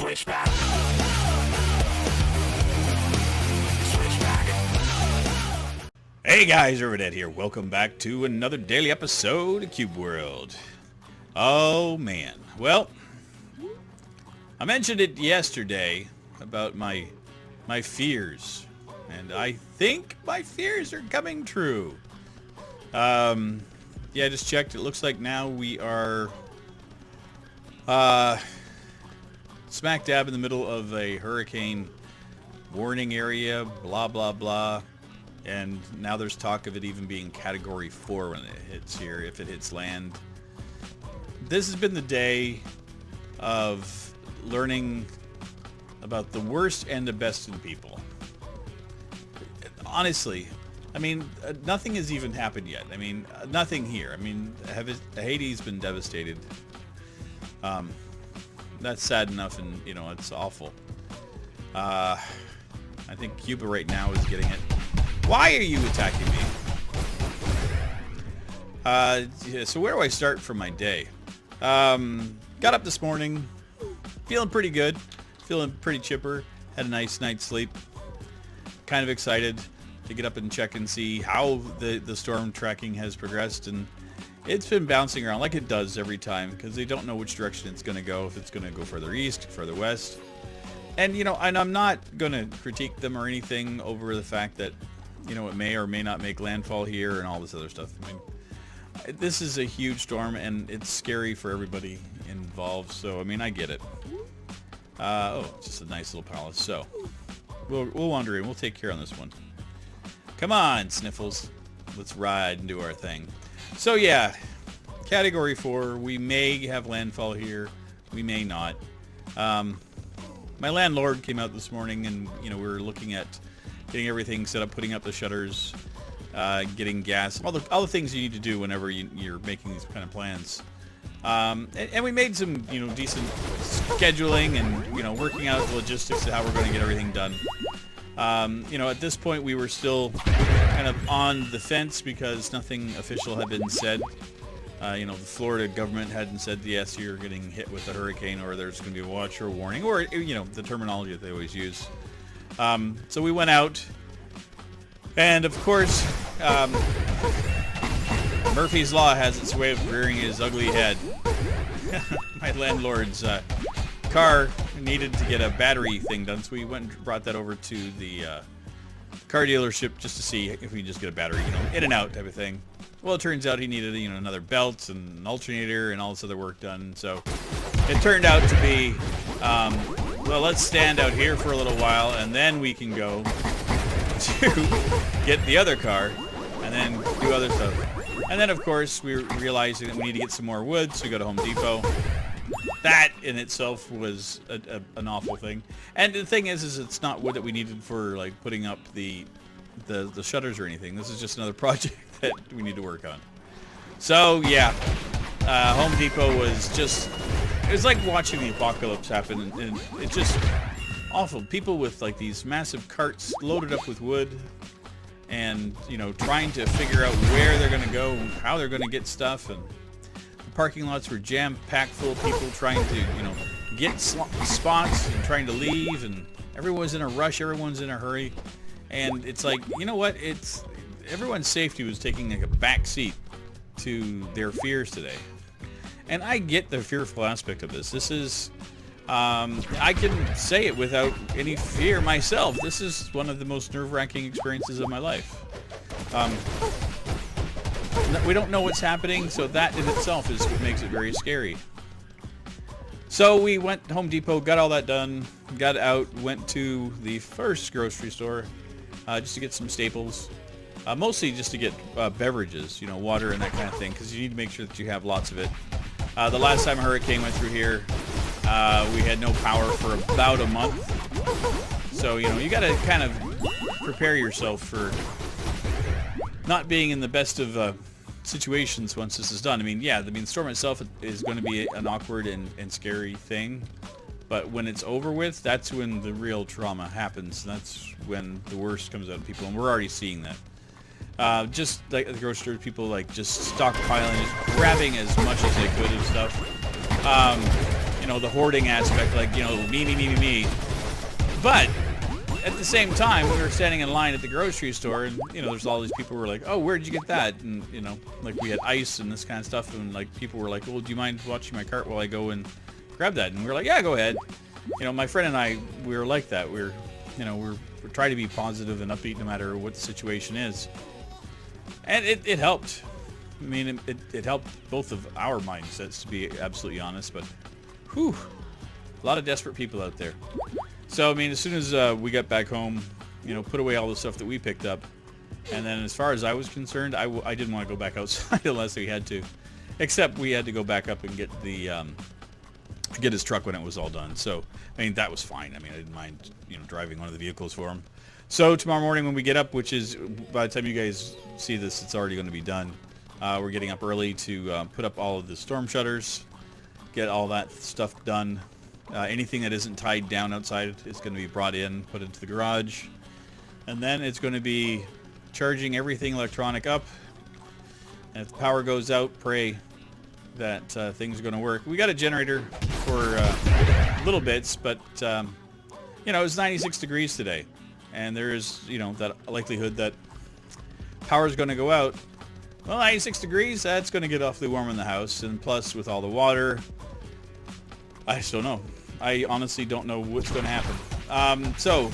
Switchback. Switchback. Hey guys, Rivet here. Welcome back to another daily episode of Cube World. Oh man. Well, I mentioned it yesterday about my fears, and I think my fears are coming true. Yeah, I just checked. It looks like now we are smack dab in the middle of a hurricane warning area, blah blah blah. And now there's talk of it even being Category 4 when it hits here, if it hits land. This has been the day of learning about the worst and the best in people. Honestly, I mean, nothing has even happened yet. I mean, nothing here. I mean, Haiti's been devastated. That's sad enough, and, you know, it's awful. I think Cuba right now is getting it. Why are you attacking me? Yeah, so where do I start for my day? Got up this morning, feeling pretty good, feeling pretty chipper, had a nice night's sleep, kind of excited to get up and check and see how the storm tracking has progressed, and it's been bouncing around like it does every time because they don't know which direction it's going to go, if it's going to go further east, further west. And, you know, and I'm not going to critique them or anything over the fact that, you know, it may or may not make landfall here and all this other stuff. I mean, this is a huge storm and it's scary for everybody involved. So, I mean, I get it. Oh, just a nice little palace. So, we'll wander in. We'll take care on this one. Come on, Sniffles. Let's ride and do our thing. So, yeah, Category 4. We may have landfall here. We may not. My landlord came out this morning and, you know, we were looking at getting everything set up, putting up the shutters, getting gas, all the things you need to do whenever you're making these kind of plans. And we made some, you know, decent scheduling and, you know, working out the logistics of how we're going to get everything done. You know, at this point we were still kind of on the fence because nothing official had been said. You know, the Florida government hadn't said, yes, you're getting hit with a hurricane, or there's going to be a watch or a warning, or, you know, the terminology that they always use. So we went out, and of course, Murphy's Law has its way of rearing his ugly head. My landlord's car needed to get a battery thing done, so we went and brought that over to the car dealership just to see if we can just get a battery, you know, in and out type of thing. Well, it turns out he needed, you know, another belt and an alternator and all this other work done. So it turned out to be, well, let's stand out here for a little while and then we can go to get the other car and then do other stuff. And then, of course, we were realizing that we need to get some more wood, so we go to Home Depot. That in itself was an awful thing. And the thing is it's not wood that we needed for, like, putting up the shutters or anything. This is just another project that we need to work on. So, yeah, Home Depot was just, it was like watching the apocalypse happen, and it's just awful. People with, like, these massive carts loaded up with wood and, you know, trying to figure out where they're going to go and how they're going to get stuff, and the parking lots were jam-packed full of people trying to, you know, get spots and trying to leave, and everyone's in a rush, everyone's in a hurry. And it's like, you know what, it's everyone's safety was taking like a back seat to their fears today. And I get the fearful aspect of this. This is, I can say it without any fear myself. This is one of the most nerve-wracking experiences of my life. We don't know what's happening, so that in itself is what makes it very scary. So we went to Home Depot, got all that done, got out, went to the first grocery store just to get some staples. Mostly just to get beverages, you know, water and that kind of thing, because you need to make sure that you have lots of it. The last time a hurricane went through here, we had no power for about a month. So, you know, you got to kind of prepare yourself for not being in the best of situations once this is done. I mean, yeah, the storm itself is going to be an awkward and scary thing. But when it's over with, that's when the real trauma happens. That's when the worst comes out of people, and we're already seeing that. Just like at the grocery store, people like just stockpiling, just grabbing as much as they could of stuff. you know, the hoarding aspect, like, you know, me. But at the same time, we were standing in line at the grocery store, and, you know, there's all these people who were like, oh, where'd you get that? And, you know, like, we had ice and this kind of stuff, and, like, people were like, well, do you mind watching my cart while I go and grab that? And we were like, yeah, go ahead. You know, my friend and I, we were like that. We're trying to be positive and upbeat no matter what the situation is. And it helped. I mean, it helped both of our mindsets, to be absolutely honest, but whew, a lot of desperate people out there. So, I mean, as soon as we got back home, you know, put away all the stuff that we picked up, and then as far as I was concerned, I didn't want to go back outside unless we had to, except we had to go back up and get the get his truck when it was all done. So, I mean, that was fine. I mean, I didn't mind, you know, driving one of the vehicles for him. So tomorrow morning when we get up, which is, by the time you guys see this, it's already going to be done. We're getting up early to put up all of the storm shutters, get all that stuff done. Anything that isn't tied down outside is going to be brought in, put into the garage. And then it's going to be charging everything electronic up. And if the power goes out, pray that things are going to work. We got a generator for little bits, but, you know, it was 96 degrees today. And there is, you know, that likelihood that power is going to go out. Well, 96 degrees, that's going to get awfully warm in the house. And plus, with all the water, I just don't know. I honestly don't know what's going to happen. So,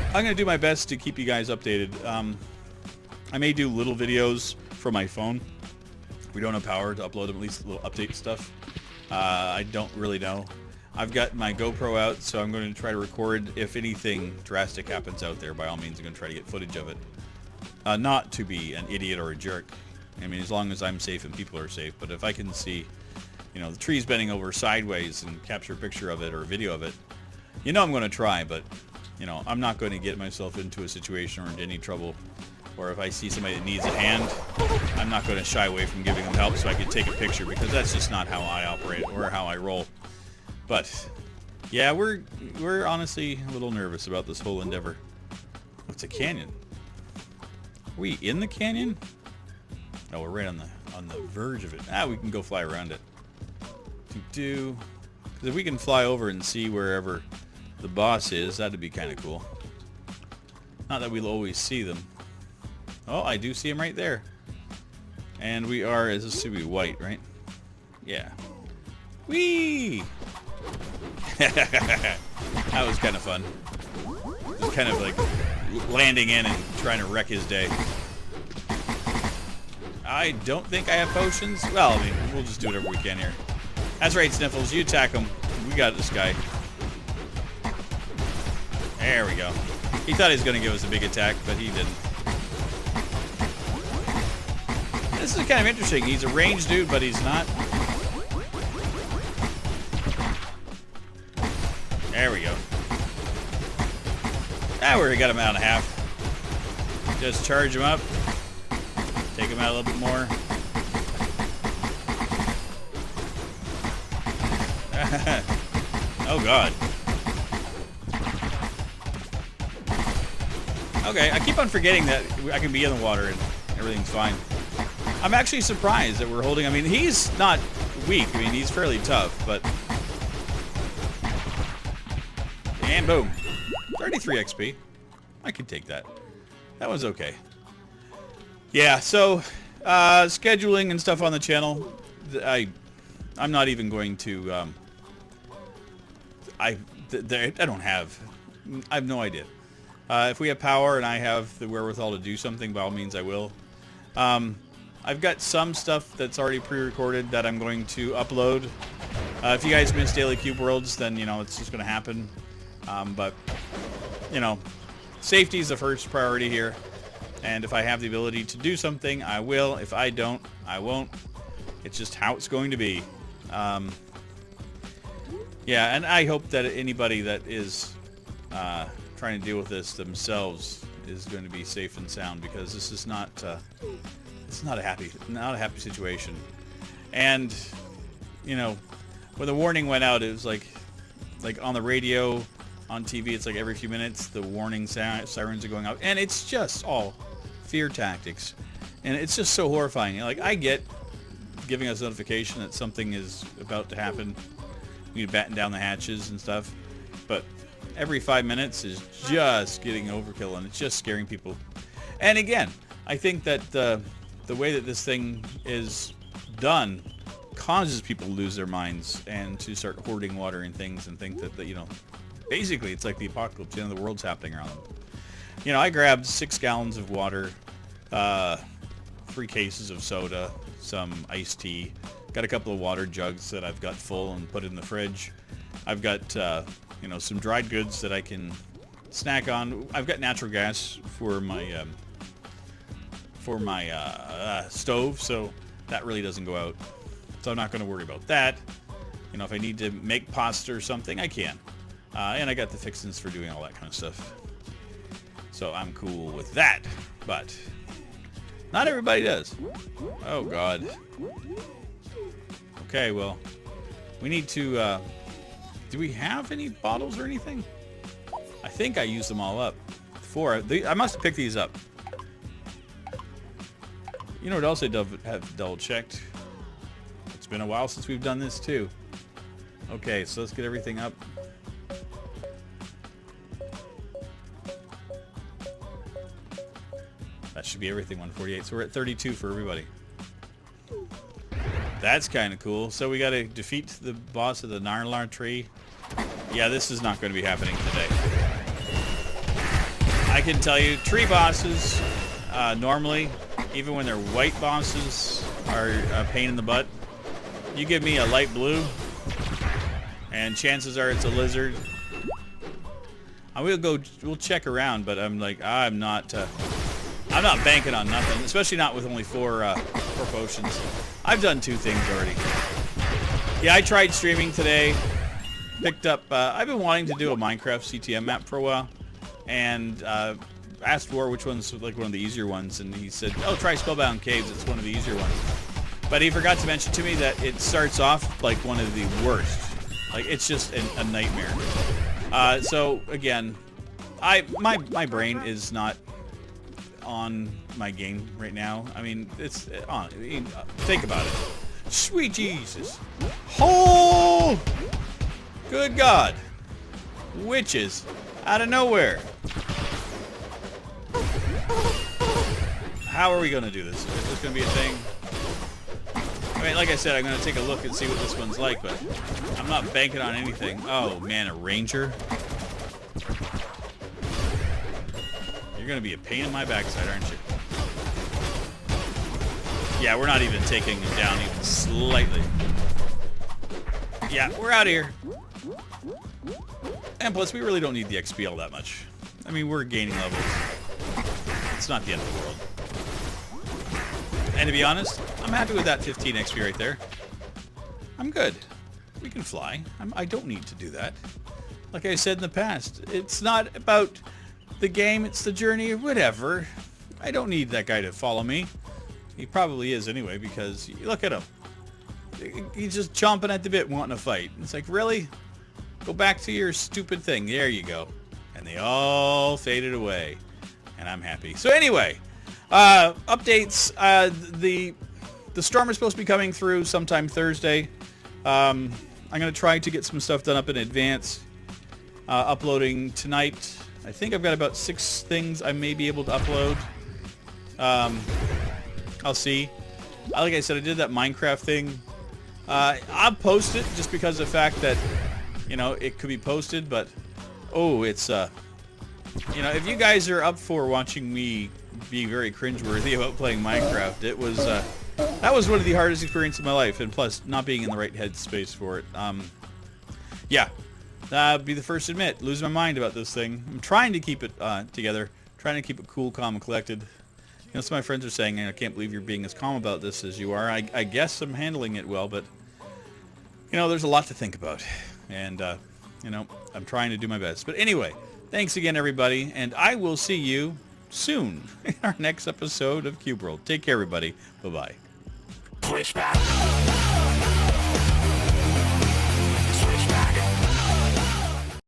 I'm going to do my best to keep you guys updated. I may do little videos from my phone. We don't have power to upload them, at least little update stuff. I don't really know. I've got my GoPro out, so I'm going to try to record if anything drastic happens out there. By all means, I'm going to try to get footage of it. Not to be an idiot or a jerk. I mean, as long as I'm safe and people are safe. But if I can see, you know, the trees bending over sideways and capture a picture of it or a video of it, you know I'm going to try. But, you know, I'm not going to get myself into a situation or into any trouble. Or if I see somebody that needs a hand, I'm not going to shy away from giving them help so I can take a picture, because that's just not how I operate or how I roll. But, yeah, we're honestly a little nervous about this whole endeavor. What's a canyon? Are we in the canyon? No, we're right on the verge of it. Ah, we can go fly around it. Because if we can fly over and see wherever the boss is, that'd be kind of cool. Not that we'll always see them. Oh, I do see him right there. And we are, this should be white, right? Yeah. Whee! That was kind of fun. Just kind of like landing in and trying to wreck his day. I don't think I have potions. Well, I mean, we'll just do whatever we can here. That's right, Sniffles. You attack him. We got this guy. There we go. He thought he was going to give us a big attack, but he didn't. This is kind of interesting. He's a ranged dude, but he's not. There we go. Ah, we got him out in half. Just charge him up. Take him out a little bit more. Oh, God. Okay, I keep on forgetting that I can be in the water and everything's fine. I'm actually surprised that we're holding... I mean, he's not weak. I mean, he's fairly tough, but... And boom. 33 XP. I could take that. That was okay. Yeah, so... scheduling and stuff on the channel. I'm not even going to... I don't have... I have no idea. If we have power and I have the wherewithal to do something, by all means I will. I've got some stuff that's already pre-recorded that I'm going to upload. If you guys miss Daily Cube Worlds, then, you know, it's just going to happen. But, you know, safety is the first priority here. And if I have the ability to do something, I will. If I don't, I won't. It's just how it's going to be. Yeah, and I hope that anybody that is trying to deal with this themselves is going to be safe and sound, because this is not it's not a happy situation. And, you know, when the warning went out, it was like on the radio, on TV, it's like every few minutes the warning sirens are going out, and it's just all fear tactics, and it's just so horrifying. Like, I get giving us notification that something is about to happen. We need to batten down the hatches and stuff. But every 5 minutes is just getting overkill, and it's just scaring people. And again, I think that the way that this thing is done causes people to lose their minds and to start hoarding water and things and think that you know, basically it's like the apocalypse, the end of the world's happening around them. You know, I grabbed 6 gallons of water, 3 cases of soda, some iced tea, got a couple of water jugs that I've got full and put in the fridge. I've got, you know, some dried goods that I can snack on. I've got natural gas for my stove, so that really doesn't go out. So I'm not going to worry about that. You know, if I need to make pasta or something, I can. And I got the fixings for doing all that kind of stuff. So I'm cool with that. But not everybody does. Oh, God. Okay, well, we need to... do we have any bottles or anything? I think I used them all up. 4. I must have picked these up. You know what else I have double checked? It's been a while since we've done this too. Okay, so let's get everything up. That should be everything, 148. So we're at 32 for everybody. That's kind of cool. So we got to defeat the boss of the Narlar tree. Yeah, this is not going to be happening today. I can tell you, tree bosses, normally, even when they're white bosses, are a pain in the butt. You give me a light blue, and chances are it's a lizard. We'll check around, but I'm like, I'm not banking on nothing, especially not with only 4 potions. I've done 2 things already. Yeah, I tried streaming today. Picked up, I've been wanting to do a Minecraft CTM map for a while, and asked for which one's like one of the easier ones, and he said, oh, try Spellbound Caves, it's one of the easier ones. But he forgot to mention to me that it starts off like one of the worst. Like, it's just a nightmare. So, again, my brain is not on my game right now. I mean, it's on. I mean, think about it. Sweet Jesus. Oh! Good God. Witches. Out of nowhere. How are we going to do this? Is this going to be a thing? I mean, like I said, I'm going to take a look and see what this one's like, but I'm not banking on anything. Oh, man, a ranger? You're going to be a pain in my backside, aren't you? Yeah, we're not even taking him down even slightly. Yeah, we're out of here. And plus, we really don't need the XP all that much. I mean, we're gaining levels. It's not the end of the world. And to be honest, I'm happy with that 15 XP right there. I'm good. We can fly. I don't need to do that. Like I said in the past, it's not about the game, it's the journey, or whatever. I don't need that guy to follow me. He probably is anyway, because look at him. He's just chomping at the bit wanting to fight. It's like, really? Go back to your stupid thing. There you go. And they all faded away. And I'm happy. So anyway, updates. The storm is supposed to be coming through sometime Thursday. I'm going to try to get some stuff done up in advance. Uploading tonight. I think I've got about 6 things I may be able to upload. I'll see. Like I said, I did that Minecraft thing. I'll post it just because of the fact that, you know, it could be posted, but, oh, it's, you know, if you guys are up for watching me be very cringeworthy about playing Minecraft, it was, that was one of the hardest experiences of my life, and plus, not being in the right headspace for it. Yeah, I'll be the first to admit, losing my mind about this thing. I'm trying to keep it together, trying to keep it cool, calm, and collected. You know, some of my friends are saying, I can't believe you're being as calm about this as you are. I guess I'm handling it well, but, you know, there's a lot to think about. And, you know, I'm trying to do my best. But anyway, thanks again, everybody, and I will see you soon in our next episode of Cube World. Take care, everybody. Bye-bye. Switchback.